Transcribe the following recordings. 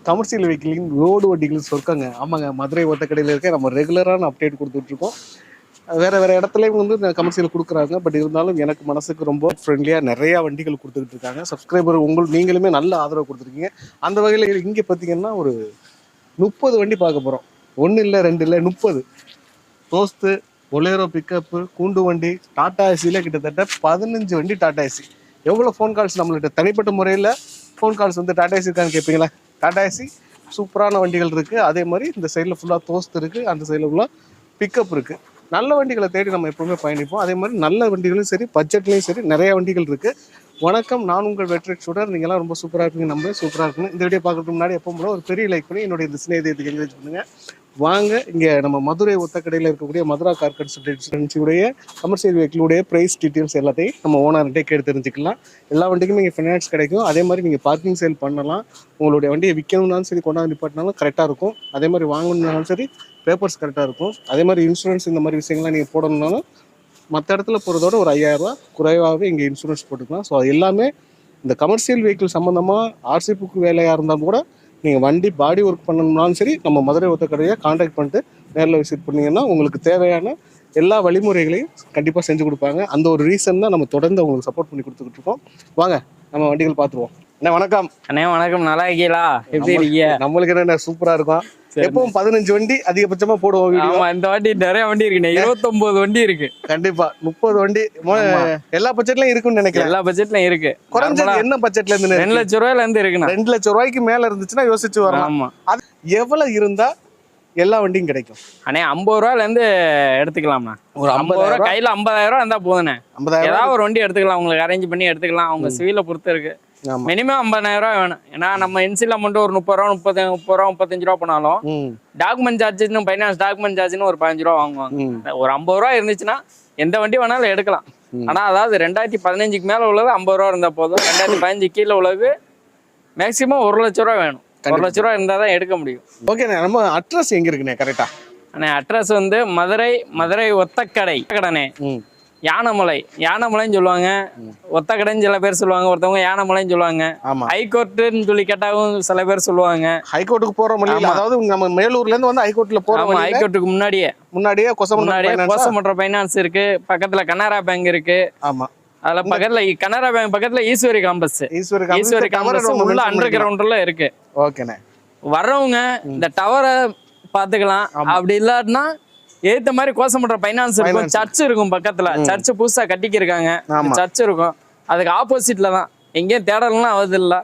Commercial வெஹிக்கிளின் road வண்டிகள் சொற்காங்க. ஆமாங்க, மதுரை ஒத்தக்கடையில் இருக்க நம்ம ரெகுலரான அப்டேட் கொடுத்துட்ருக்கோம். வேறு இடத்துலையும் வந்து கமர்ஷியல் கொடுக்குறாங்க. பட் இருந்தாலும் எனக்கு மனசுக்கு ரொம்ப ஃப்ரெண்ட்லியாக நிறையா வண்டிகள் கொடுத்துக்கிட்டு இருக்காங்க. சப்ஸ்கிரைபர் நீங்களுமே நல்ல ஆதரவு கொடுத்துருக்கீங்க. அந்த வகையில் இங்கே பார்த்தீங்கன்னா ஒரு 30 வண்டி பார்க்க போகிறோம். 1 இல்லை 2 இல்லை 30. தோஸ்து, பொலேரோ பிக்கப்பு, கூண்டு வண்டி, டாடா ஏசியில் கிட்டத்தட்ட 15 வண்டி டாடா ஏசி. எவ்வளோ ஃபோன் கால்ஸ் நம்மள்கிட்ட தனிப்பட்ட முறையில் ஃபோன் கால்ஸ் வந்து டாடா ஏசி இருக்கான்னு கேட்பீங்களா? டாடா ஏசி சூப்பரான வண்டிகள் இருக்குது. அதே மாதிரி இந்த சைடில் ஃபுல்லாக தோஸ்து இருக்குது, அந்த சைடில் ஃபுல்லாக பிக்கப் இருக்குது. நல்ல வண்டிகளை தேடி நம்ம எப்பவுமே பயணிப்போம். அதே மாதிரி நல்ல வண்டிகளும் சரி, பட்ஜெட்லேயும் சரி நிறைய வண்டிகள் இருக்குது. வணக்கம், நான் உங்கள் வெற்றி சுடர். நீங்கள்லாம் ரொம்ப சூப்பராக இருப்பீங்க, நம்ம சூப்பராக இருக்குன்னு. இந்த வீடியோ பார்க்கறதுக்கு முன்னாடி எப்போ போல ஒரு பெரிய லைக் பண்ணி என்னுடைய இந்த சிநேகிதத்துக்கு என்கரேஜ் பண்ணுங்கள். வாங்க, இங்கே நம்ம மதுரை ஒத்தக்கடையில் இருக்கக்கூடிய மதுரா கார் கன்சல்டன்சியுடைய கமர்ஷியல் வெஹிக்கிளுடைய ப்ரைஸ் டீட்டெயில்ஸ் எல்லாத்தையும் நம்ம ஓனர்கிட்டே கேட்டு தெரிஞ்சுக்கலாம். எல்லா வண்டிக்குமே இங்கே ஃபைனான்ஸ் கிடைக்கும். அதே மாதிரி நீங்கள் பார்க்கிங் சேல் பண்ணலாம். உங்களுடைய வண்டியை விற்கணும்னாலும் சரி, கொண்டாந்து நிப்பாட்டினாலும் கரெக்டாக இருக்கும். அதே மாதிரி வாங்கணுன்னாலும் சரி, பேப்பர்ஸ் கரெக்டாக இருக்கும். அதே மாதிரி இன்சூரன்ஸ் இந்த மாதிரி விஷயங்கள்லாம் நீங்கள் போடணுன்னாலும் மற்ற இடத்துல போகிறதோட ஒரு 5000 ரூபா குறைவாகவே இங்கே இன்சூரன்ஸ் போட்டுக்கலாம். ஸோ அது எல்லாமே இந்த கமர்ஷியல் வெஹிக்கிள் சம்மந்தமாக ஆர்சி புக்கு வேலையாக இருந்தாலும் கூட நீங்கள் வண்டி பாடி ஒர்க் பண்ணணும்னாலும் சரி, நம்ம மதுரை ஒத்தக்கடையை கான்டாக்ட் பண்ணிட்டு நேரில் விசிட் பண்ணிங்கன்னா உங்களுக்கு தேவையான எல்லா வழிமுறைகளையும் கண்டிப்பாக செஞ்சு கொடுப்பாங்க. அந்த ஒரு ரீசன் தான் நம்ம தொடர்ந்து உங்களுக்கு சப்போர்ட் பண்ணி கொடுத்துக்கிட்டு இருக்கோம். வாங்க, நம்ம வண்டிகள் பார்த்துருவோம். அண்ணே வணக்கம். அண்ணே வணக்கம், நல்லா இருக்கீங்களா? எப்படி இருக்கீங்க? நம்மளுக்கு என்ன சூப்பரா இருக்கும். எப்பவும் 15 வண்டி அதிகபட்சமா போடுவோம் வீடியோ. இந்த வாட்டி நிறைய வண்டி இருக்குண்ணே, 29 வண்டி இருக்கு. கண்டிப்பா 30 வண்டி எல்லா பட்ஜெட்லயும் இருக்குன்னு நினைக்கிறேன். எல்லா பட்ஜெட்லயும் இருக்கு. குறைஞ்சது என்ன பட்ஜெட்ல இருந்து? 2 லட்சம் ரூபாயில இருந்து இருக்குண்ணா. 2 லட்சம் ரூபாய்க்கு மேல இருந்துச்சுன்னா யோசிச்சு வரலாம். அது எவ்வளவு இருந்தா எல்லா வண்டியும் கிடைக்கும்? அண்ணே 50 ரூபாயில இருந்து எடுத்துக்கலாம்ண்ணா. ஒரு 50 ரூபாய் கையில 50,000 ரூபாய் இருந்தா போதுண்ணே. ஏதாவது ஒரு வண்டி எடுத்துக்கலாம், உங்களுக்கு அரேஞ்ச் பண்ணி எடுத்துக்கலாம். அவங்க சிவில பொறுத்து இருக்கு. மினிமம் 50,000 ரூபாய் வேணும். ஏன்னா நம்ம இன்சில் அமௌண்ட் ஒரு 30 ரூபா 30 ரூபா 35 ரூபா போனாலும் டாக்குமெண்ட் சார்ஜ், ஃபைனான்ஸ் டாக்குமெண்ட் சார்ஜ்னு ஒரு 15 ரூபா வாங்குவாங்க. ஒரு 50 ரூபா இருந்துச்சுன்னா எந்த வண்டி வேணாலும் எடுக்கலாம். ஆனா அதாவது 2015க்கு மேல உள்ளது 50 ரூபா இருந்தா போதும். 2015 கீழே உள்ளது மேக்சிமம் 1 லட்சம் ரூபா வேணும். 1 லட்சம் ரூபா இருந்தா தான் எடுக்க முடியும். ஓகே, நம்ம அட்ரஸ் எங்க இருக்குண்ணே கரெக்டா? அண்ணே அட்ரஸ் வந்து மதுரை ஒத்தக்கடை கடனே, யானைமலைன்னு சொல்லுவாங்க, ஒத்தக்கடைன்னு சில பேர் சொல்லுவாங்க, ஒருத்தவங்க யானைமலைன்னு சொல்லுவாங்க. ஹைகோர்ட்டுன்னு சொல்லி கேட்டாவும் சில பேர் சொல்லுவாங்க. ஹைகோர்ட்டுக்கு போற வழியில, அதாவது நம்ம மேலூர்ல இருந்து வந்து ஹைகோர்ட்ல போறோம். ஹைகோர்ட்டுக்கு முன்னாடியே கோசமன்ற ஃபைனான்ஸ் இருக்கு. பக்கத்துல கனரா பேங்க் இருக்கு. ஆமா, அதுல பக்கத்துல கனரா பேங்க் பக்கத்துல ஈஸ்வரி காம்பஸ் உள்ள அண்டர் கிரவுண்ட்ல இருக்கு. ஓகேண்ணே, வர்றவங்க இந்த டவரை பாத்துக்கலாம். அப்படி இல்லாட்டினா ஏத்த மாதிரி கோசமன்ற ஃபைனான்ஸ் இருக்கும். சர்ச் இருக்கும் பக்கத்துல. சர்ச் புதுசா கட்டிக்கு இருக்காங்க. சர்ச் இருக்கும், அதுக்கு ஆப்போசிட்ல தான். எங்கேயும் தேடலாம் ஆகுது இல்ல.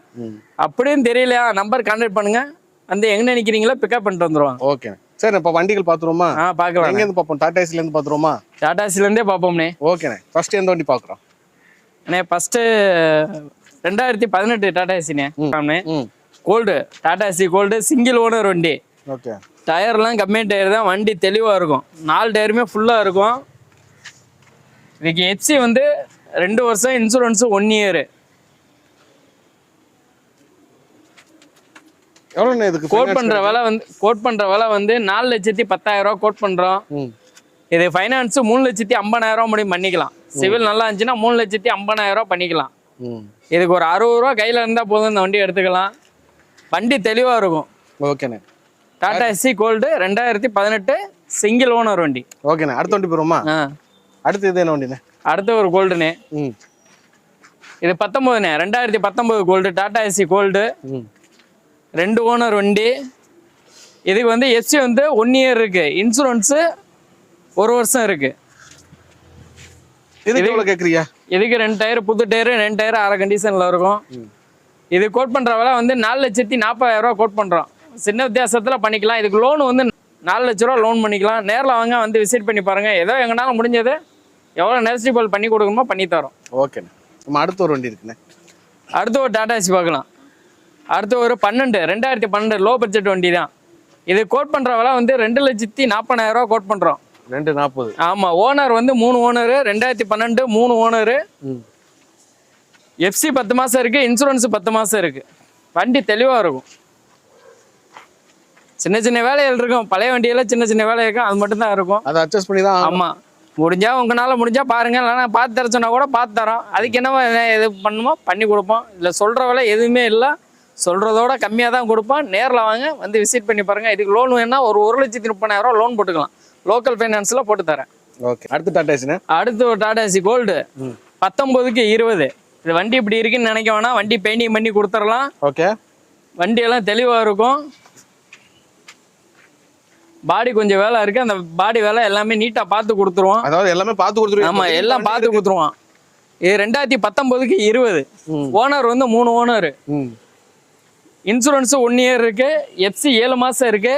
அப்படின்னு தெரியலையா, நம்பர் கான்டாக்ட் பண்ணுங்க. வந்து எங்க நினைக்கிறீங்களோ பிக்கப் பண்ணிட்டு வந்துருவாங்க. ஓகே சரி, இப்ப வண்டிகள் பாத்துருவோமா? பாக்கலாம். எங்க இருந்து பாப்போம்? டாடா ஏசில இருந்து பாத்துருவோமா? டாடா ஏசில இருந்தே பாப்போம்னே. ஓகேண்ணே, ஃபர்ஸ்ட் எந்த வண்டி பாக்குறோம்? அண்ணே ஃபர்ஸ்ட் 2018 டாடா ஏசினே. Gold, Tata Ace gold, single owner வண்டி. ஓகே, டயர்லாம் கம்மி டயர் தான். வண்டி தெளிவாக இருக்கும். 4 டயருமே ஃபுல்லாக இருக்கும். இதுக்கு ஹெச்சி வந்து 2 வருஷம், இன்சூரன்ஸு 1 இயர். எவ்வளோ இதுக்கு கோட் பண்ணுற விலை வந்து 4,10,000 ரூபா கோட் பண்ணுறோம். இது ஃபைனான்ஸு 3,50,000 ரூபா முடியும் பண்ணிக்கலாம். சிவில் நல்லா இருந்துச்சுன்னா 3,50,000 ரூபா பண்ணிக்கலாம். இதுக்கு ஒரு 60 ரூபா கையில் இருந்தால் போதும், இந்த வண்டி எடுத்துக்கலாம். வண்டி தெளிவாக இருக்கும். ஓகேண்ணே, Tata Ace Gold 2018 single owner வண்டி. ஓகேண்ணே, அடுத்த வண்டி போறோமா? அடுத்து இது என்ன வண்டிண்ணே? அடுத்த ஒரு கோல்டுண்ணே. இது 19ண்ணே, 2019 Gold, Tata Ace Gold, 2 owner வண்டி. இதுக்கு வந்து எஸ்சி வந்து 1 இயர் இருக்கு, இன்சூரன்ஸு 1 வருஷம் இருக்கு. இதுக்கு எவ்வளவு கேக்குறீங்க? இதுக்கு 2 டயர் புது டயர், 2 டயர் அரை கண்டிஷன்ல இருக்கும். இது கோட் பண்ற விலை வந்து 4,40,000 ரூபா கோட் பண்றோம். சின்ன வித்தியாசத்துல பண்ணிக்கலாம். இதுக்கு லோன் வந்து 4 லட்ச ரூபா லோன் பண்ணிக்கலாம். நேரில் வாங்க, வந்து விசிட் பண்ணி பாருங்க. ஏதோ எங்கனால முடிஞ்சது எவ்வளோ நெகோசியபிள் பண்ணி கொடுக்கணுமோ பண்ணி தரோம். ஓகேண்ணே, நம்ம அடுத்த ஒரு வண்டி இருக்குண்ணே. அடுத்து ஒரு டாடா ஏசி பார்க்கலாம். அடுத்து ஒரு 2012 லோ பட்ஜெட் வண்டி தான். இது கோட் பண்ற விலை வந்து 2,40,000 ரூபா கோட் பண்றோம். 2,40,000. ஆமா, ஓனர் வந்து 3 ஓனர், 2012 3 ஓனர். எஃப்சி 10 மாசம் இருக்கு, இன்சூரன்ஸ் 10 மாசம் இருக்கு. வண்டி தெளிவா இருக்கும். சின்ன வேலைகள் இருக்கும். பழைய வண்டியெல்லாம் சின்ன வேலை இருக்கும், அது மட்டும் தான் இருக்கும். அதை அட்ஜஸ்ட் பண்ணி தான். ஆமா, முடிஞ்சா உங்களால முடிஞ்சா பாருங்க, இல்லைன்னா பார்த்து தர சொன்னா கூட பார்த்து தரோம். அதுக்கு என்ன எது பண்ணுமோ பண்ணி கொடுப்போம். இல்லை சொல்ற வேலை எதுவுமே இல்லை. சொல்றதோட கம்மியாக தான் கொடுப்பான். நேரில் வாங்க வந்து விசிட் பண்ணி பாருங்க. இதுக்கு லோன் வேணா ஒரு 1,30,000 லோன் போட்டுக்கலாம். லோக்கல் ஃபைனான்ஸ்ல போட்டு தரேன். ஓகே, அடுத்து டாடா ஏசினா? அடுத்து ஒரு டாடா ஏசி கோல்டு 19க்கு 20. இது வண்டி இப்படி இருக்குன்னு நினைக்க வேணாம், வண்டி பெயிண்டிங் பண்ணி கொடுத்துடலாம். ஓகே, வண்டி எல்லாம் தெளிவா இருக்கும். பாடி கொஞ்சம் வேலை இருக்கு, அந்த பாடி வேலை எல்லாமே நீட்டா பார்த்து கொடுத்துருவோம். அதாவது எல்லாமே பார்த்து கொடுத்துருவோம். ஆமா, எல்லாம் பார்த்து கொடுத்துருவோம். இது 2019க்கு 20. ஓனர் வந்து 3 ஓனர். இன்சூரன்ஸ் 1 இயர் இருக்கு. எஃப்சி 7 மாசம் இருக்கு.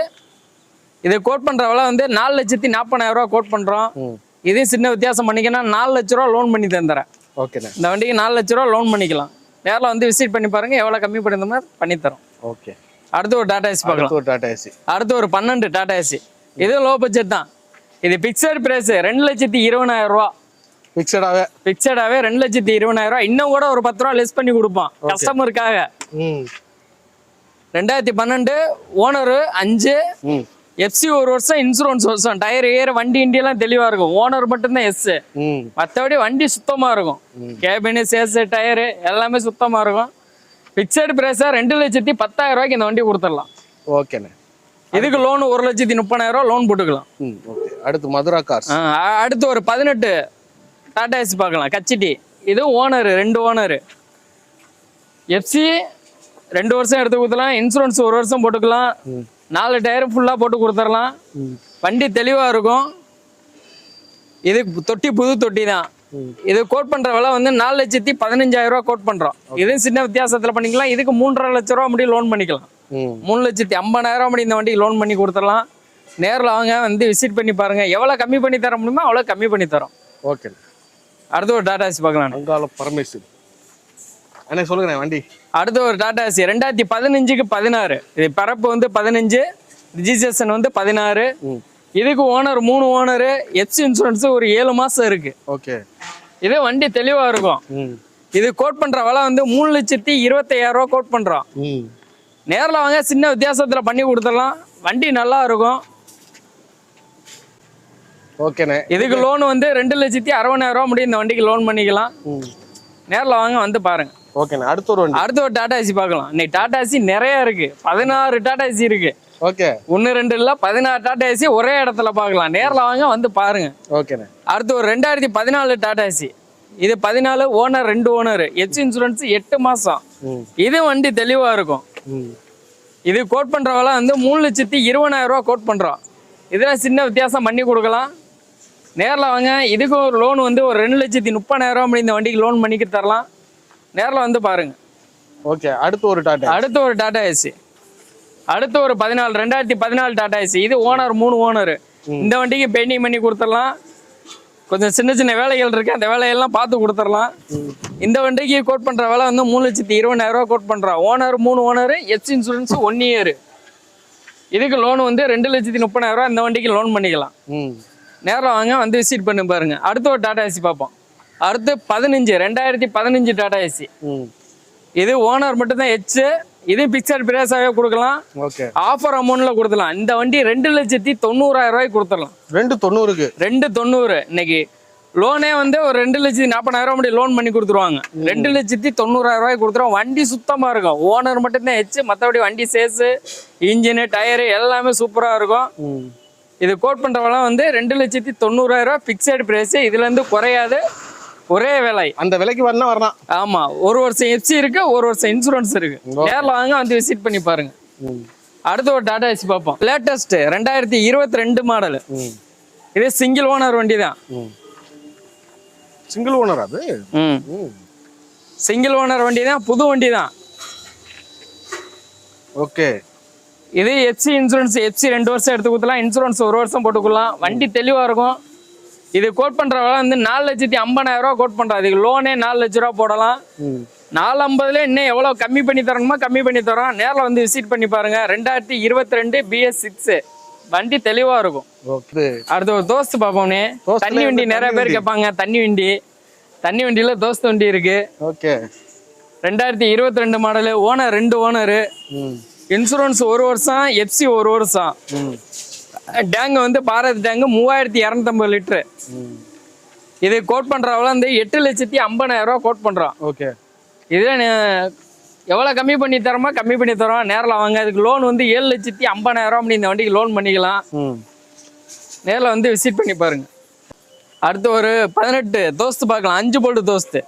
இதை கோட் பண்ற விலை வந்து 4,40,000 கோட் பண்றோம். இதையும் சின்ன வித்தியாசம் பண்ணிக்கணும், 4 லட்ச ரூபா லோன் பண்ணி தந்துறேன். ஓகே, இந்த வண்டிக்கு 4 லட்ச ரூபா லோன் பண்ணிக்கலாம். நேரில் வந்து விசிட் பண்ணி பாருங்க, எவ்வளவு கம்மி பண்ணி மாதிரி பண்ணித்தரோம். ஓகே, அடுத்து ஒரு டாடா ஏசி பார்க்கலாம். அடுத்து ஒரு 12 டாடா ஏசி. இது லோ பட்ஜெட் தான். இது பிக்சட் பிரைஸ் 2,20,000 ரூபா. பிக்சடாவே 2,20,000. இன்னும் கூட ஒரு 10 ரூபா லெஸ் பண்ணி கொடுப்போம் கஸ்டமருக்காக. 2012 ஓனர் 5, எஃப்சி 1 வருஷம், இன்சூரன்ஸ் வருஷம், டயர் ஏர் வண்டி இண்டியெல்லாம் தெளிவா இருக்கும். ஓனர் மட்டும்தான் எஸ், மற்றபடி வண்டி சுத்தமா இருக்கும். கேபின், சேஸ், டயரு எல்லாமே சுத்தமா இருக்கும். பிக்சட் பிரைஸா 2,10,000 ரூபாய்க்கு இந்த வண்டி கொடுத்துடலாம். ஓகேண்ணே. இதுக்கு லோன் 1,30,000 லோன் போட்டுக்கலாம். அடுத்து மதுரா கார்ஸ். அடுத்து ஒரு 18 டாடா ஏசி பார்க்கலாம். கச்சிட்டி. இது ஓனர் 2 ஓனர். எஃப்சி 2 வருஷம் எடுத்து கொடுத்துலாம். இன்சூரன்ஸ் 1 வருஷம் போட்டுக்கலாம். 4 டயர் ஃபுல்லா போட்டு கொடுத்துடலாம். வண்டி தெளிவா இருக்கும். இது தொட்டி புது தொட்டி தான். இது கோட் பண்ற விலை வந்து 4,15,000 கோட் பண்றோம். இது சின்ன வித்தியாசத்துல பண்ணிக்கலாம். இதுக்கு 3,50,000 லட்ச ரூபா முடியும் லோன் பண்ணிக்கலாம். 3,50,000 முடி இந்த வண்டிக்கு லோன் பண்ணி கொடுத்துடலாம். நேரில் வாங்க வந்து விசிட் பண்ணி பாருங்க. எவ்வளவு கம்மி பண்ணி தர முடியுமோ அவ்வளவு கம்மி பண்ணி தரோம். ஓகே, அடுத்து ஒரு டாடா ஏசி பார்க்கலாம். அங்காள பரமேஸ்வரி அண்ணே சொல்லுங்க வண்டி. அடுத்து ஒரு டாடா ஏசி 2015க்கு 16. இது பரப்பு வந்து 15, ரிஜிஸ்ட்ரேஷன் வந்து 16. இதுக்கு ஓனர் 3 ஓனர். எஃப்சி இன்சூரன்ஸ் ஒரு 7 மாசம் இருக்கு. ஓகே, இது வண்டி தெளிவா இருக்கும். இது கோட் பண்ற விலை வந்து 3,25,000 கோட் பண்றோம். நேரில் வாங்க, சின்ன வித்தியாசத்துல பண்ணி கொடுத்துடலாம். வண்டி நல்லா இருக்கும். ஓகேண்ணே. இதுக்கு லோன் வந்து 2,60,000 முடியும் இந்த வண்டிக்கு லோன் பண்ணிக்கலாம். நேரில் வாங்க வந்து பாருங்க. ஓகேண்ணே. அடுத்து ஒரு டாடா ஏசி பார்க்கலாம். இன்னைக்கு டாடா ஏசி நிறைய இருக்கு. 16 டாடா ஏசி இருக்கு. ஓகே, 1 2 இல்ல 16 டாடா ஏசி ஒரே இடத்துல பார்க்கலாம். நேரில் வாங்க வந்து பாருங்க. ஓகேண்ணே. அடுத்து ஒரு 2014 டாடா ஏசி. இது 14 ஓனர் 2 ஓனர். எஃப்சி இன்சூரன்ஸ் 8 மாசம். இது வண்டி தெளிவா இருக்கும். இது கோட் பண்ற விலை வந்து 3,20,000 கோட் பண்றோம். இதுல சின்ன வித்தியாசம் பண்ணி கொடுக்கலாம். நேரில் வாங்க. இதுக்கு ஒரு லோன் வந்து ஒரு 2,30,000 இந்த வண்டிக்கு லோன் பண்ணிக்க தரலாம். நேரில் வந்து பாருங்க. ஓகே, அடுத்து ஒரு டாடா ஏசி. அடுத்து ஒரு 2014 டாடா ஏசி. இது ஓனர் 3 ஓனர். இந்த வண்டிக்கு பெயிண்டிங் பண்ணி கொடுத்துடலாம். கொஞ்சம் சின்ன சின்ன வேலைகள் இருக்கு, அந்த வேலையெல்லாம் பார்த்து கொடுத்துடலாம். இந்த வண்டிக்கு கோட் பண்ற விலை வந்து 3,20,000 கோட் பண்றோம். Owner 3 owner. FC insurance 1 year. இதுக்கு லோன் வந்து 2,30,000 இந்த வண்டிக்கு லோன் பண்ணிக்கலாம். நேரில் வாங்க வந்து விசிட் பண்ணி பாருங்க. அடுத்து ஒரு டாடா ஏசி பார்ப்போம். அடுத்து 2015 டாடா ஏசி. இது ஓனர் மட்டும் தான் எச். இது பிக்சர் பிரைஸாவே கொடுக்கலாம். ஆஃபர் அமௌண்ட்ல கொடுக்கலாம். இந்த வண்டி 2,90,000 கொடுத்துடலாம். 2,90,000 இன்னைக்கு லோனே வந்து ஒரு 2,40,000 முடி லோன் பண்ணி கொடுத்துருவாங்க. 2,90,000 கொடுத்துருவோம். வண்டி சுத்தமா இருக்கும். ஓனர் மட்டும் தான் எச். மற்றபடி வண்டி சேஸ், இன்ஜின், டயரு எல்லாமே சூப்பரா இருக்கும். இது கோட் பண்ற விலை வந்து 2,90,000 பிக்சட் பிரைஸ். இதுல இருந்து குறையாது, ஒரே விலை. அந்த விலைக்கு வரலாம். ஆமா, 1 வருஷம் எஃப்சி இருக்கு, 1 வருஷம் இன்சூரன்ஸ் இருக்கு. நேரில் வாங்க வந்து விசிட் பண்ணி பாருங்க. அடுத்து ஒரு டாடா ஏசி பார்ப்போம். Latest 2022 model. இது சிங்கிள் ஓனர் வண்டி தான். சிங்கிள் ஓனர் அது? சிங்கிள் ஓனர் வண்டி தான், புது வண்டி தான். ஓகே, இது எஃப்சி இன்சூரன்ஸ். எஃப்சி 2 வருஷம் எடுத்து கொடுக்கலாம். இன்சூரன்ஸ் 1 வருஷம் போட்டுக்கலாம். வண்டி தெளிவா இருக்கும். இது கோட் பண்ற விலை வந்து 4,50,000 கோட் பண்றோம். அதுக்கு லோனே 4 லட்ச ரூபா போடலாம். 4,50,000 இன்னும் எவ்வளவு கம்மி பண்ணி தரணுமோ கம்மி பண்ணி தரோம். நேரில் வந்து விசிட் பண்ணி பாருங்க. 2022 BS6 வண்டி தெளிவா இருக்கும். அடுத்து ஒரு தோஸ்து பார்ப்போம்னே. தண்ணி வண்டி நிறைய பேர் கேட்பாங்க. தண்ணி வண்டியில தோஸ்து வண்டி இருக்கு. 2022 மாடலு. Owner 2 owner. இன்சூரன்ஸ் 1 வருஷம். எஃப்சி 1 வருஷம். டேங்க் வந்து பாரத் டேங்க் 3,250 லிட்டரு. இது கோட் பண்ற வந்து 8,50,000 கோட் பண்றோம். இதுல எவ்வளவு கம்மி பண்ணி தரோமோ கம்மி பண்ணி தரோம். நேரில் வாங்க. அதுக்கு லோன் வந்து 7,50,000 அப்படி இந்த வண்டிக்கு லோன் பண்ணிக்கலாம். நேரில் வந்து விசிட் பண்ணி பாருங்க. அடுத்து ஒரு 18 தோஸ்து பார்க்கலாம். 5 போல்ட் தோஸ்து.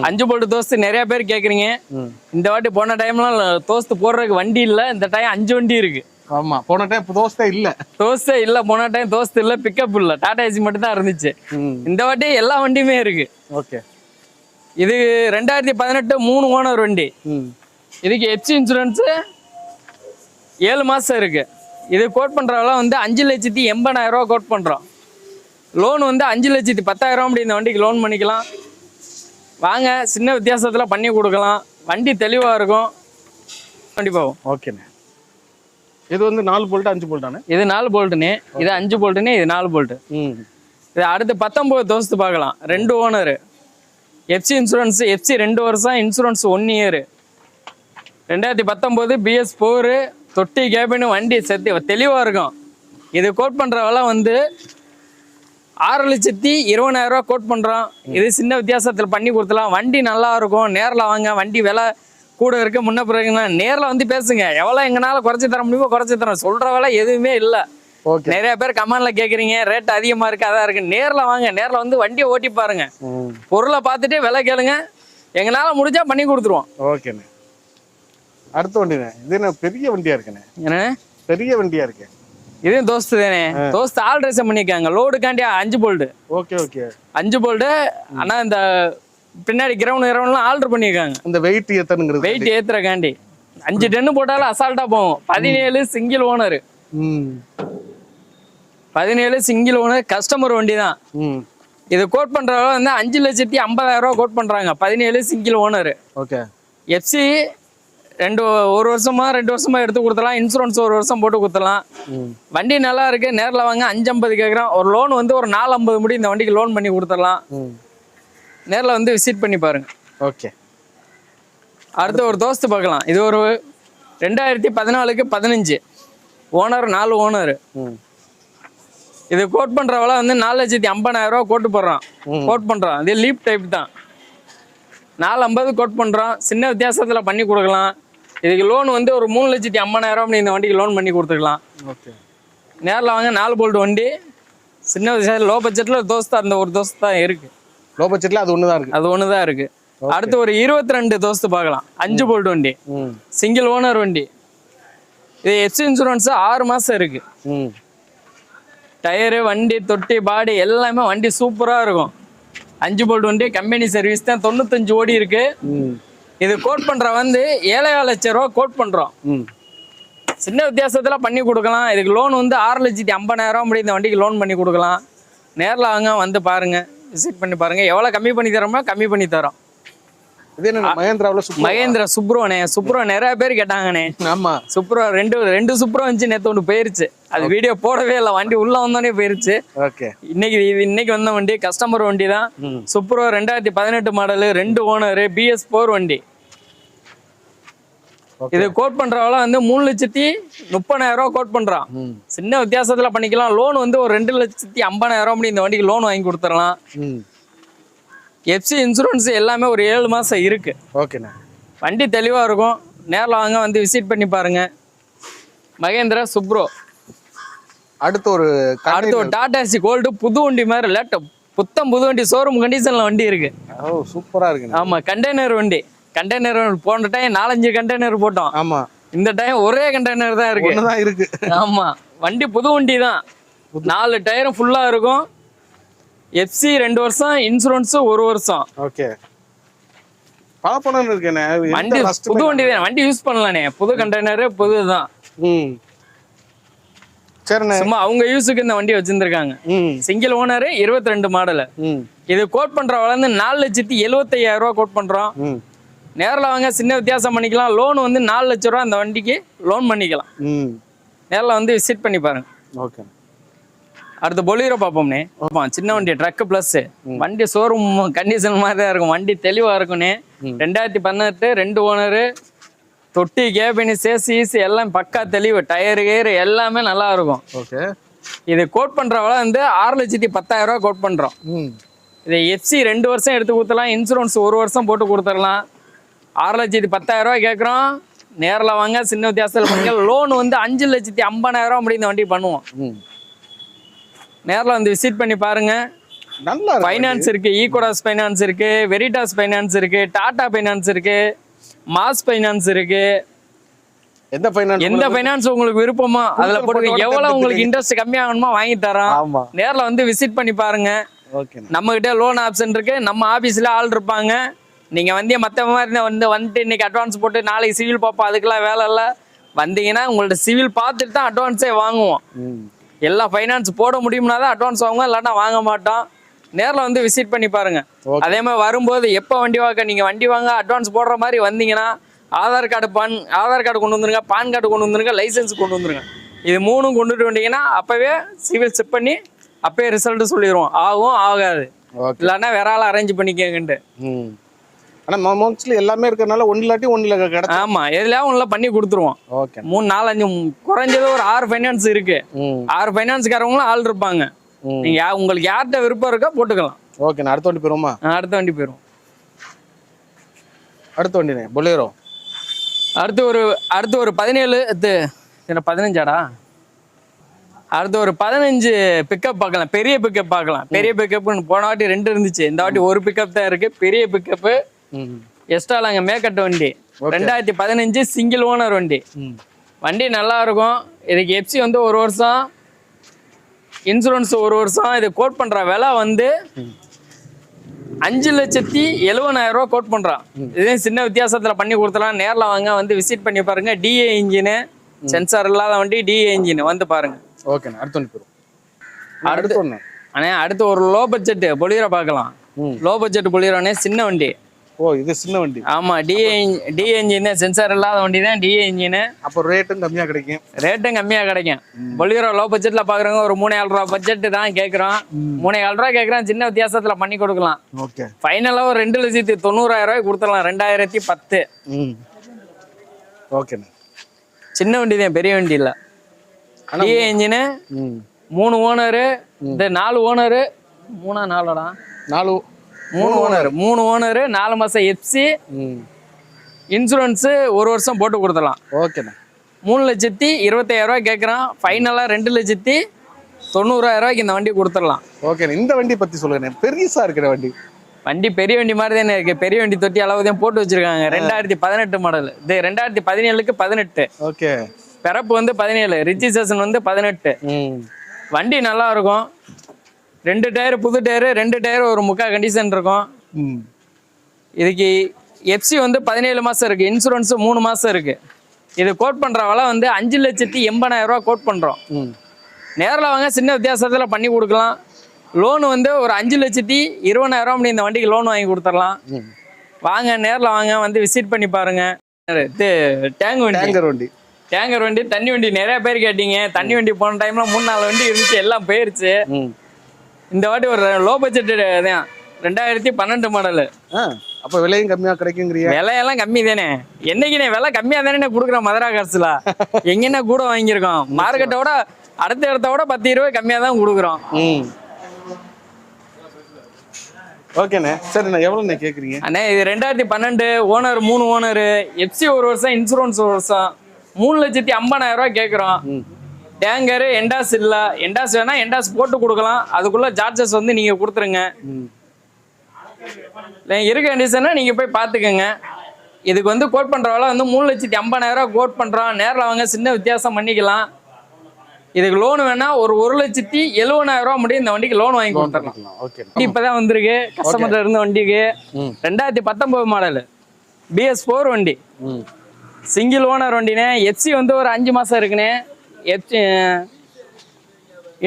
5 போல்ட் தோஸ்து நிறைய பேர் கேக்குறீங்க. இந்த வாட்டி போன டைம்லாம் தோஸ்து போடுறதுக்கு வண்டி இல்ல. இந்த டைம் 5 வண்டி இருக்கு. ஆமா, போன டைம் தோஸ்தே இல்ல. போன டைம் தோஸ்து இல்ல, பிக்கப் இல்ல, டாடா ஏசி மட்டும் தான் இருந்துச்சு. இந்த வாட்டி எல்லா வண்டியுமே இருக்கு. ஓகே. இது 2018 3 ஓனர் வண்டி. இதுக்கு எஃப்சி இன்சூரன்ஸ் 7 மாசம் இருக்கு. இது கோட் பண்றவங்க வந்து 5,80,000 கோட் பண்றோம். லோன் வந்து 5,10,000 அப்படி இந்த வண்டிக்கு லோன் பண்ணிக்கலாம். வாங்க, சின்ன வித்தியாசத்துல பண்ணி கொடுக்கலாம். வண்டி தெளிவா இருக்கும். வண்டி போகும். ஓகேண்ணே. இது வந்து 4 போல்ட் 5 போல்ட்டானே? இது 4 போல்ட்டுனே, இது 5 போல்ட்டுனே, இது 4 போல்ட். இது அடுத்து 19 தோஸ்து பார்க்கலாம். 2 ஓனர். எஃப்சி இன்சூரன்ஸ், எஃப்சி 2 வருஷம், இன்சூரன்ஸ் 1 இயர். 2019 BS4 தொட்டி கேபின் வண்டி செத்து தெளிவா இருக்கும். இது கோட் பண்ற விலை வந்து 6,20,000 கோட் பண்றோம். இது சின்ன வித்தியாசத்துல பண்ணி கொடுத்துலாம். வண்டி நல்லா இருக்கும். நேரில் வாங்க. வண்டி விலை கூட இருக்கு. முன்ன பிறகுன்னா நேரில் வந்து பேசுங்க. எவ்வளோ எங்கனால குறைச்சி தர முடியுமோ குறைச்சி தரோம். சொல்ற விலை எதுவுமே இல்லை. நிறைய பேர் கமெண்ட்ல கேக்குறீங்க ரேட் அதிகமா இருக்கு, அதான் இருக்கு. நேரில் வாங்க. நேரில் வந்து வண்டியை ஓட்டி பாருங்க. பொருளை பார்த்துட்டு விலை கேளுங்க. எங்களால முடிஞ்சா பண்ணி கொடுத்துருவோம். ஓகேண்ணே. அடுத்த வண்டிண்ணே. இது என்ன பெரிய வண்டியா இருக்குண்ணே? என்ன பெரிய வண்டியா இருக்கு? இது தோஸ்து தானே. தோஸ்து ஆல்ட்ரேஷன் பண்ணிருக்காங்க. லோடுக்காண்டி 5 போல்ட். Okay okay. 5 போல்ட். ஆனா இந்த பின்னாடி கிரவுண்ட்லாம் ஆல்டர் பண்ணிருக்காங்க. இந்த வெயிட் ஏத்தணுங்கிறது, வெயிட் ஏத்துறக்காண்டி 5 டன்னு போட்டாலும் அசால்ட்டா போகும். 17 single owner. 17 single owner customer வண்டி தான். இது கோட் பண்றவங்க வந்து 5,50,000 கோட் பண்றாங்க. 17 சிங்கிள் ஓனர். ஓகே. எஃப்சி 2 வருஷமா எடுத்து கொடுத்தலாம். இன்சூரன்ஸ் 1 வருஷம் போட்டு கொடுத்தலாம். வண்டி நல்லா இருக்கு. நேரில் வாங்க. 5,50 கேட்குறோம். ஒரு லோன் வந்து ஒரு 4,50 முடி இந்த வண்டிக்கு லோன் பண்ணி கொடுத்துடலாம். நேரில் வந்து விசிட் பண்ணி பாருங்க. ஓகே. அடுத்து ஒரு தோஸ்து பார்க்கலாம். இது ஒரு 2014க்கு 15 ஓனர், 4 ஓனர். இது கோட் பண்ற விலை வந்து 4,50,000 கோட்டு போடுறோம். கோட் பண்றோம். இது லீப் டைப் தான். 4,50 கோட் பண்றோம். சின்ன வித்தியாசத்துல பண்ணி கொடுக்கலாம். இதுக்கு லோன் வந்து ஒரு 3,50,000 அப்படி இந்த வண்டிக்கு லோன் பண்ணி கொடுத்துக்கலாம். ஓகே. நேரில் வாங்க. 4 போல்ட் வண்டி. சின்ன வித்தியாசம். லோ பட்ஜெட்ல தோஸ்து அந்த ஒரு தோஸ்து தான் இருக்கு. லோ பட்ஜெட்ல அது ஒன்று தான் இருக்கு. அது ஒன்று தான் இருக்கு. அடுத்து ஒரு 22 தோஸ்து பார்க்கலாம். 5 போல்ட் வண்டி, சிங்கிள் ஓனர் வண்டி. இது எஃப்சி இன்சூரன்ஸ் 6 மாசம் இருக்கு. டயரு, வண்டி, தொட்டி, பாடி எல்லாமே வண்டி சூப்பரா இருக்கும். 5 போல்ட் வண்டி. கம்பெனி சர்வீஸ் தான். 95 ஓடி இருக்கு. இது கோட் பண்ற வந்து 7,00,000 கோட் பண்றோம். சின்ன வித்தியாசத்துல பண்ணி கொடுக்கலாம். இதுக்கு லோன் வந்து 6,50,000 அப்படி இந்த வண்டிக்கு லோன் பண்ணி கொடுக்கலாம். நேரில் வாங்க. வந்து பாருங்க. விசிட் பண்ணி பாருங்க. எவ்வளவு கம்மி பண்ணி தரோமோ கம்மி பண்ணி தரோம். இது என்ன மகேந்திரா சுப்ரோனே. சுப்ரோ நிறைய பேர் கேட்டாங்கண்ணே. ஆமா, சுப்ரோ ரெண்டு சுப்ரோ வந்துச்சு. நேத்து ஒன்று போயிருச்சு. அது வீடியோ போடவே இல்லை. வண்டி உள்ள வந்தோடனே போயிருச்சு. ஓகே. இன்னைக்கு வந்த வண்டி கஸ்டமர் வண்டி தான். சுப்ரோ 2018 மாடலு, 2 ஓனர், BS4 வண்டி. இது கோட் பண்றவள வந்து 3,30,000 கோட் பண்றான். சின்ன வித்தியாசத்துல பண்ணிக்கலாம். லோன் வந்து ஒரு 2,50,000 அப்படி இந்த வண்டிக்கு லோன் வாங்கி கொடுத்துடலாம். எஃப்சி இன்சூரன்ஸ் எல்லாமே ஒரு 7 மாசம் இருக்கு. ஓகேண்ணா. வண்டி தெளிவா இருக்கும். நேரில் வாங்க. வந்து விசிட் பண்ணி பாருங்க. மகேந்திரா சுப்ரோ. அடுத்து ஒரு டாடா ஏசி கோல்டு புது வண்டி மாதிரி புத்தம் புது வண்டி. ஷோரூம் கண்டிஷன்ல வண்டி இருக்கு. சூப்பரா இருக்கு. ஆமா, கண்டெய்னர் வண்டி. கண்டெய்னர் போன டைம் 4-5 கண்டெய்னர் போட்டோம். ஆமா, இந்த டைம் ஒரே கண்டெய்னர் தான் இருக்கு. ஆமா, வண்டி புது வண்டி தான். 4 டயரும் ஃபுல்லா இருக்கும். எஃப்சி 2 வருஷம், இன்சூரன்ஸ் 1 வருஷம். ஓகே. பாப்பனன் இருக்கேனே. வண்டி புது வண்டி தான். வண்டி யூஸ் பண்ணலானே. புது கண்டெய்னர் புதுதான். சரிண்ணே. சும்மா அவங்க யூஸுக்கு இந்த வண்டி வச்சிருந்திருக்காங்க. Single owner, 22 model. இது கோட் பண்ற வளர்ந்து 4,75,000 கோட் பண்றோம். நேரில் வாங்க. சின்ன வித்தியாசம் பண்ணிக்கலாம். லோன் வந்து 4,00,000 அந்த வண்டிக்கு லோன் பண்ணிக்கலாம். நேரில் வந்து விசிட் பண்ணி பாருங்க. ஓகே. அடுத்து பொலீரோ பார்ப்போம்னே. சின்ன வண்டி, ட்ரக் பிளஸ் வண்டி. ஷோரூம் கண்டிஷன் மாதிரி தான் இருக்கும். வண்டி தெளிவா இருக்கும்னே. 2018 2 ஓனரு. தொட்டி, கேபின், சேசிஸ் எல்லாம் பக்கா தெளிவு. டயரு கேரு எல்லாமே நல்லா இருக்கும். ஓகே. இது கோட் பண்றவள வந்து 6,10,000 கோட் பண்றோம். இது எஃப்சி 2 வருஷம் எடுத்து கொடுத்துடலாம். இன்சூரன்ஸ் 1 வருஷம் போட்டு கொடுத்துடலாம். 6,10,000 கேட்குறோம். நேரில் வாங்க, சின்ன வித்தியாசத்தில் பண்ணுங்க. லோன் வந்து 5,50,000 முடி இந்த வண்டி பண்ணுவோம். நேரில் வந்து விசிட் பண்ணி பாருங்க. நல்லா ஃபைனான்ஸ் இருக்கு, ஈகோடாஸ் ஃபைனான்ஸ் இருக்கு, வெரிடாஸ் ஃபைனான்ஸ் இருக்கு, டாடா ஃபைனான்ஸ் இருக்கு, மாஸ் ஃபைனான்ஸ் இருக்கு. எந்த ஃபைனான்ஸ் உங்களுக்கு விருப்பமோ அதுல போட்டு எவ்வளவு உங்களுக்கு இன்ட்ரெஸ்ட் கம்மியாகணுமோ வாங்கி தரோம். நேர்ல வந்து விசிட் பண்ணி பாருங்க. நம்ம கிட்ட லோன் ஆப்ஷன் இருக்கு. நம்ம ஆபீஸ்ல ஆள் இருப்பாங்க. நீங்க வந்து மத்த மாதிரி வந்துட்டு இன்னைக்கு அட்வான்ஸ் போட்டு நாளைக்கு சிவில் பார்ப்போம், அதுக்கெல்லாம் வேலை இல்ல. வந்தீங்கன்னா உங்கள்ட்ட சிவில் பார்த்துட்டு தான் அட்வான்ஸே வாங்குவோம். எல்லா ஃபைனான்ஸ் போட முடியும்னா தான் அட்வான்ஸ் வாங்குவோம், இல்லாட்டா வாங்க மாட்டோம். நேரில் வந்து விசிட் பண்ணி பாருங்க. அதே மாதிரி வரும்போது எப்போ வண்டி வாங்க, நீங்க வண்டி வாங்க அட்வான்ஸ் போடுற மாதிரி வந்தீங்கன்னா ஆதார் கார்டு கொண்டு வந்துருங்க, பான் கார்டு கொண்டு வந்துருங்க, லைசன்ஸ் கொண்டு வந்துருங்க. இது 3 கொண்டுட்டு வந்தீங்கன்னா அப்பவே சிவில் செக் பண்ணி அப்பவே ரிசல்ட் சொல்லிடுவோம். ஆகும் ஆகாது, இல்லைன்னா வேற ஆள் அரேஞ்ச் பண்ணிக்கங்கன்ட்டு. ஆனா மோஸ்ட்லி எல்லாமே இருக்கறனால ஒண்ணுல கிடைச்சு. ஆமா, எதுலயா ஒண்ணுல பண்ணி கொடுத்துருவோம். 3, 4, 5 குறைஞ்சது ஒரு 6 ஃபைனான்ஸ் இருக்கு. 6 ஃபைனான்ஸ்காரங்களும் ஆள் இருப்பாங்க. நீங்க உங்களுக்கு யார்கிட்ட விருப்பம் இருக்கோ போட்டுக்கலாம். ஓகே, நான் அடுத்த வண்டி போயிருவோமா? அடுத்த வண்டி போயிரும். அடுத்த வண்டினே பொலேரோ. அடுத்து ஒரு 17 என்ன 15ஆடா? அடுத்து ஒரு 15 பிக்கப் பார்க்கலாம். பெரிய பிக்கப் பார்க்கலாம். பெரிய பிக்கப்னு போன வாட்டி 2 இருந்துச்சு, இந்த வாட்டி ஒரு பிக்கப் தான் இருக்கு. பெரிய பிக்கப்பு எஸ்டாலாங்க மேக்கட் வண்டி. 2015 சிங்கிள் ஓனர் வண்டி. வண்டி நல்லா இருக்கும். இதுக்கு எஃப்சி வந்து 1 வருஷம், இன்சூரன்ஸ் 1 வருஷம். இது கோட் பண்ற விலை வந்து 5,70,000 கோட் பண்றான். இதே சின்ன வித்தியாசத்துல பண்ணி கொடுத்துலாம். நேரில் வாங்க, வந்து விசிட் பண்ணி பாருங்க. டிஏ இன்ஜின், சென்சார் இல்லாத வண்டி, டிஏ இன்ஜின் வந்து பாருங்க. ஓகே, அடுத்த வண்டி போறோம். அடுத்து ஒரு லோ பட்ஜெட் பொலிரோ பார்க்கலாம். லோ பட்ஜெட் பொலிரோனே சின்ன வண்டி. ஓ, இது சின்ன வண்டி. ஆமா, டிஏ இன்ஜின், சென்சார் இல்லாத வண்டி தான் டிஏ இன்ஜின். அப்போ ரேட்டும் கம்மியா கிடைக்கும். பொலிரோ லோ பட்ஜெட்ல பாக்குறவங்க ஒரு 3,000 ரூபா பட்ஜெட் தான் கேட்கறோம். 3,000 ரூபா கேட்கறோம். சின்ன வித்தியாசத்துல பண்ணி கொடுக்கலாம். ஓகே, ஃபைனலா ஒரு 2,90,000 கொடுத்துடலாம். 2010. ஓகே, சின்ன வண்டி தான், பெரிய வண்டி இல்ல. டிஏ இன்ஜின், 3 ஓனரு, இந்த 4 ஓனரு, 3 ஓனரு, 4 மாசம் எஃப்சி, இன்சூரன்ஸ் 1 வருஷம் போட்டு கொடுத்துடலாம். ஓகேண்ணா. 3,25,000 கேட்குறான். ஃபைனலாக 2,90,000 இந்த வண்டி கொடுத்துடலாம். ஓகே, இந்த வண்டி பத்தி சொல்லுங்க. பெருசா இருக்கிற வண்டி பெரிய வண்டி மாதிரி தானே இருக்கு. பெரிய வண்டி தொட்டி அளவு தான் போட்டு வச்சிருக்காங்க. 2018 மாடல். இது 2017க்கு 18. ஓகே, பிறப்பு வந்து 17, ரிஜிஸ்ட்ரேஷன் வந்து 18. வண்டி நல்லா இருக்கும். 2 டயர் புது டயர், 2 டயர் ஒரு முக்கா கண்டிஷன் இருக்கும். இதுக்கு எஃப்சி வந்து 17 மாசம் இருக்கு, இன்சூரன்ஸ் 3 மாசம் இருக்கு. இது கோட் பண்ற விலை வந்து 5,80,000 கோட் பண்றோம். நேரில் வாங்க, சின்ன வித்தியாசத்துல பண்ணி கொடுக்கலாம். லோன் வந்து ஒரு 5,20,000 இந்த வண்டிக்கு லோன் வாங்கி கொடுத்துடலாம். வாங்க, நேரில் வாங்க, வந்து விசிட் பண்ணி பாருங்க. டேங்கர் வண்டி, தண்ணி வண்டி நிறைய பேர் கேட்டீங்க. தண்ணி வண்டி போன டைம்ல 3-4 வண்டி இருந்துச்சு, எல்லாம் போயிருச்சு. இந்த வாட்டி ஒரு லோ பட்ஜெட் தான், 2012 மாடல். அப்ப விலையும் கம்மியா கிடைக்குங்கிறீங்க? விலையெல்லாம் கம்மி தானே. என்னைக்குனே விலை கம்மியா தானே கொடுக்குறோம். மதுரா காசுல எங்கன்னா கூட வாங்கியிருக்கோம். மார்க்கெட்டோட அடுத்த இடத்தோட 10-20 கம்மியா தான் கொடுக்குறோம். ஓகேண்ணே, சரிண்ணா. எவ்வளோண்ணே கேட்குறீங்க? அண்ணே, இது 2012 ஓனர், 3 ஓனரு, எஃப்சி 1 வருஷம், இன்சூரன்ஸ் 1 வருஷம், 3,50,000 கேட்குறோம். டேங்கரு எண்டாஸ் இல்ல. எண்டாஸ் வேணா எண்டாஸ் போட்டு கொடுக்கலாம். அதுக்குள்ள சார்ஜஸ் வந்து நீங்க கொடுத்துருங்க. இருக்க கண்டிஷனா நீங்க போய் பாத்துக்கோங்க. இதுக்கு வந்து கோட் பண்ற வேலை வந்து 3,50,000 கோட் பண்றோம். நேரில் வாங்க, சின்ன வித்தியாசம் பண்ணிக்கலாம். இதுக்கு லோன் வேணா ஒரு 1,70,000 முடியும் இந்த வண்டிக்கு லோன் வாங்கி கொடுத்துடலாம். இப்பதான் வந்திருக்கு கஸ்டமர்ல இருந்த வண்டிக்கு. 2019 மாடல், BS4 வண்டி, சிங்கிள் ஓனர் வண்டினே. எஃப்சி வந்து ஒரு 5 மாசம் இருக்குண்ணே.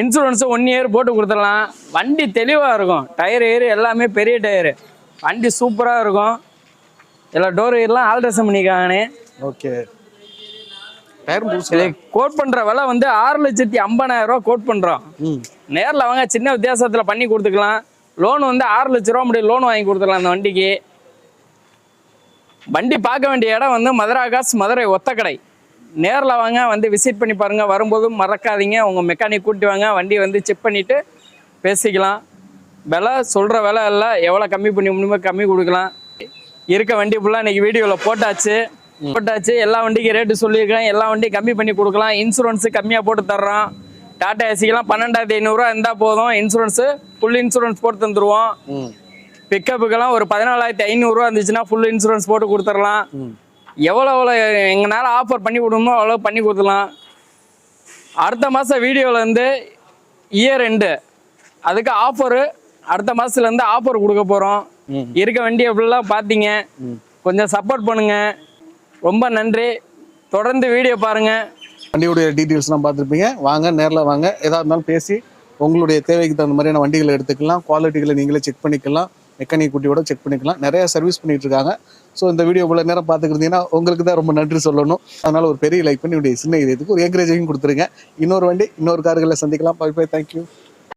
இன்சூரன்ஸ் 1 இயர் போட்டு கொடுத்துடலாம். வண்டி தெளிவாக இருக்கும். டயர் ஏறு எல்லாமே பெரிய டயரு. வண்டி சூப்பராக இருக்கும். எல்லாம் டோர் எல்லாம் ஆல்ட்ரேஷன் பண்ணிக்காங்கண்ணே. ஓகே, கோட் பண்ணுற விலை வந்து 6,50,000 கோட் பண்ணுறோம். நேரில் வாங்க, சின்ன வித்தியாசத்தில் பண்ணி கொடுத்துக்கலாம். லோன் வந்து 6 லட்ச ரூபா முடியும் லோன் வாங்கி கொடுத்துக்கலாம் அந்த வண்டிக்கு. வண்டி பார்க்க வேண்டிய இடம் வந்து மதுரா காஸ், மதுரை ஒத்தக்கடை. நேரில் வாங்க, வந்து விசிட் பண்ணி பாருங்கள். வரும்போதும் மறக்காதீங்க, உங்கள் மெக்கானிக் கூட்டி வாங்க. வண்டி வந்து செக் பண்ணிவிட்டு பேசிக்கலாம். விலை சொல்கிற விலை இல்லை, எவ்வளோ கம்மி பண்ணி முடியுமோ கம்மி கொடுக்கலாம். இருக்க வண்டி ஃபுல்லாக இன்னைக்கு வீடியோவில் போட்டாச்சு. எல்லா வண்டிக்கும் ரேட்டு சொல்லியிருக்கேன். எல்லா வண்டியும் கம்மி பண்ணி கொடுக்கலாம். இன்சூரன்ஸு கம்மியாக போட்டு தர்றோம். டாடா ஏசிக்கெல்லாம் 12,500 இருந்தால் போதும். இன்சூரன்ஸு ஃபுல் இன்சூரன்ஸ் போட்டு தந்துடுவோம். பிக்கப்புக்கெல்லாம் ஒரு 14,500 இருந்துச்சுன்னா ஃபுல் இன்சூரன்ஸ் போட்டு கொடுத்துடலாம். எவ்வளோ எங்களால் ஆஃபர் பண்ணி கொடுக்கணுமோ அவ்வளோ பண்ணி கொடுத்துடலாம். அடுத்த மாதம் வீடியோவில் வந்து இயர் எண்டு அதுக்கு ஆஃபரு அடுத்த மாதத்துலேருந்து ஆஃபர் கொடுக்க போகிறோம். இருக்க வண்டியை ஃபுல்லாக பார்த்தீங்க, கொஞ்சம் சப்போர்ட் பண்ணுங்க. ரொம்ப நன்றி. தொடர்ந்து வீடியோ பாருங்கள். வண்டியுடைய டீட்டெயில்ஸ்லாம் பார்த்துருப்பீங்க. வாங்க, நேரில் வாங்க. எதாக இருந்தாலும் பேசி உங்களுடைய தேவைக்கு தகுந்த மாதிரியான வண்டிகளை எடுத்துக்கலாம். குவாலிட்டிகளை நீங்களே செக் பண்ணிக்கலாம். மெக்கானிக் குட்டியோட செக் பண்ணிக்கலாம். நிறைய சர்வீஸ் பண்ணிட்டு இருக்காங்க. ஸோ இந்த வீடியோ இவ்வளோ நேரம் பார்த்துக்கிட்டீங்கன்னா உங்களுக்கு தான் ரொம்ப நன்றி சொல்லணும். அதனால ஒரு பெரிய லைக் பண்ணி சின்ன இதயத்துக்கு ஒரு என்கரேஜிங் கொடுத்துருங்க. இன்னொரு வண்டி இன்னொரு கார்களில் சந்திக்கலாம். Bye bye. தேங்க்யூ.